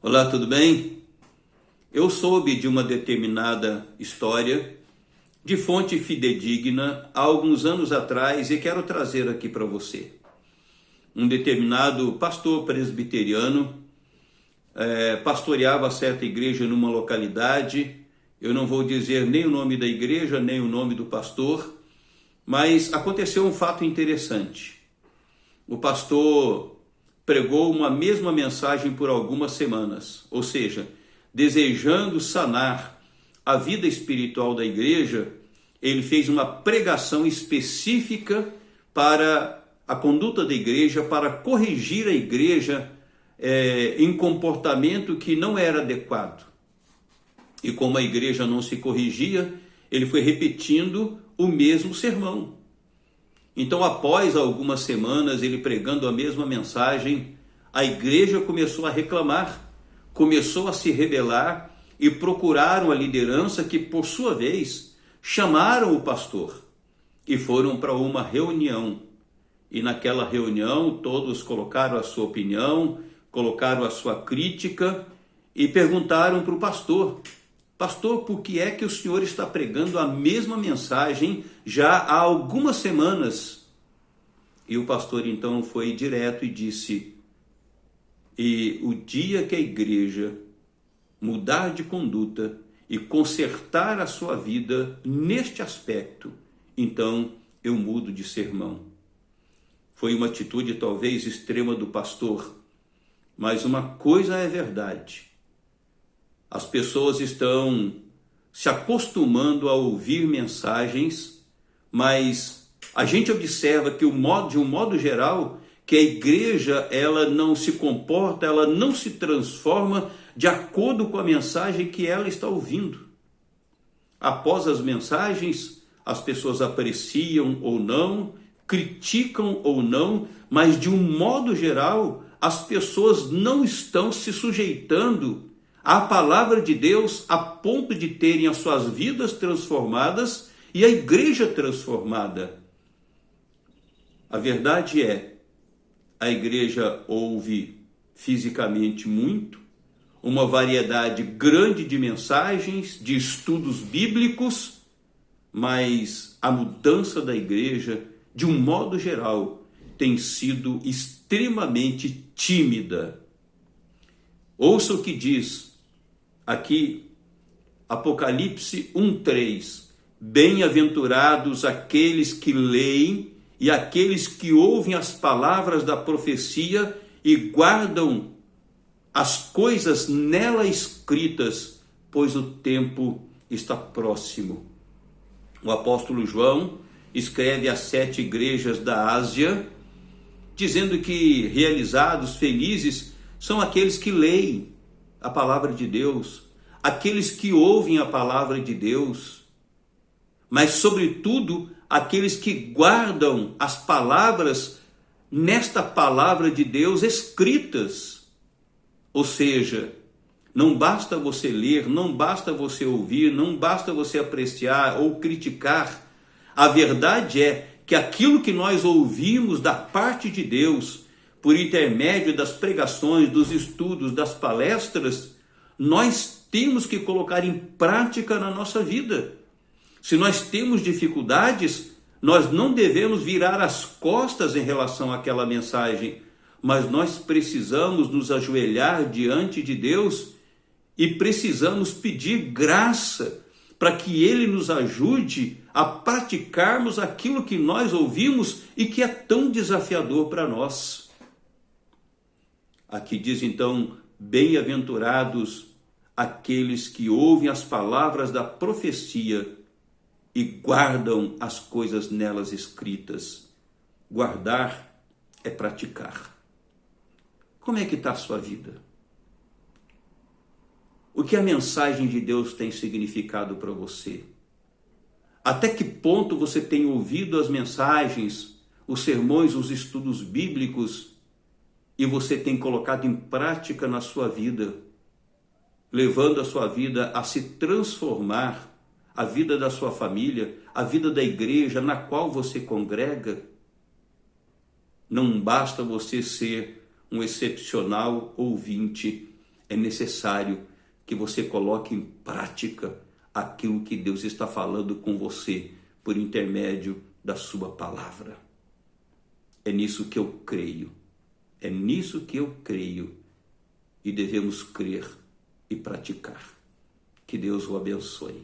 Olá, tudo bem? Eu soube de uma determinada história de fonte fidedigna há alguns anos atrás e quero trazer aqui para você. Um determinado pastor presbiteriano pastoreava certa igreja numa localidade. Eu não vou dizer nem o nome da igreja, nem o nome do pastor, mas aconteceu um fato interessante. O pastor pregou uma mesma mensagem por algumas semanas, ou seja, desejando sanar a vida espiritual da igreja, ele fez uma pregação específica para a conduta da igreja, para corrigir a igreja em comportamento que não era adequado. E como a igreja não se corrigia, ele foi repetindo o mesmo sermão. Então, após algumas semanas, ele pregando a mesma mensagem, a igreja começou a reclamar, começou a se rebelar e procuraram a liderança que, por sua vez, chamaram o pastor e foram para uma reunião. E naquela reunião, todos colocaram a sua opinião, colocaram a sua crítica e perguntaram para o pastor: pastor, por que é que o senhor está pregando a mesma mensagem já há algumas semanas? E o pastor então foi direto e disse: e o dia que a igreja mudar de conduta e consertar a sua vida neste aspecto, então eu mudo de sermão. Foi uma atitude talvez extrema do pastor, mas uma coisa é verdade: as pessoas estão se acostumando a ouvir mensagens, mas a gente observa que de um modo geral, que a igreja ela não se comporta, ela não se transforma de acordo com a mensagem que ela está ouvindo. Após as mensagens, as pessoas apreciam ou não, criticam ou não, mas de um modo geral, as pessoas não estão se sujeitando à palavra de Deus a ponto de terem as suas vidas transformadas e a igreja transformada. A verdade é, a igreja ouve fisicamente muito, uma variedade grande de mensagens, de estudos bíblicos, mas a mudança da igreja, de um modo geral, tem sido extremamente tímida. Ouça o que diz aqui Apocalipse 1:3. Bem-aventurados aqueles que leem e aqueles que ouvem as palavras da profecia e guardam as coisas nela escritas, pois o tempo está próximo. O apóstolo João escreve às 7 igrejas da Ásia, dizendo que realizados, felizes, são aqueles que leem a palavra de Deus, aqueles que ouvem a palavra de Deus, mas sobretudo aqueles que guardam as palavras nesta palavra de Deus escritas. Ou seja, não basta você ler, não basta você ouvir, não basta você apreciar ou criticar. A verdade é que aquilo que nós ouvimos da parte de Deus, por intermédio das pregações, dos estudos, das palestras, nós temos que colocar em prática na nossa vida. Se nós temos dificuldades, nós não devemos virar as costas em relação àquela mensagem, mas nós precisamos nos ajoelhar diante de Deus e precisamos pedir graça para que Ele nos ajude a praticarmos aquilo que nós ouvimos e que é tão desafiador para nós. Aqui diz então: bem-aventurados aqueles que ouvem as palavras da profecia e guardam as coisas nelas escritas. Guardar é praticar. Como é que está a sua vida? O que a mensagem de Deus tem significado para você? Até que ponto você tem ouvido as mensagens, os sermões, os estudos bíblicos e você tem colocado em prática na sua vida, levando a sua vida a se transformar, a vida da sua família, a vida da igreja na qual você congrega? Não basta você ser um excepcional ouvinte, é necessário que você coloque em prática aquilo que Deus está falando com você por intermédio da sua palavra. É nisso que eu creio. É nisso que eu creio e devemos crer e praticar. Que Deus o abençoe.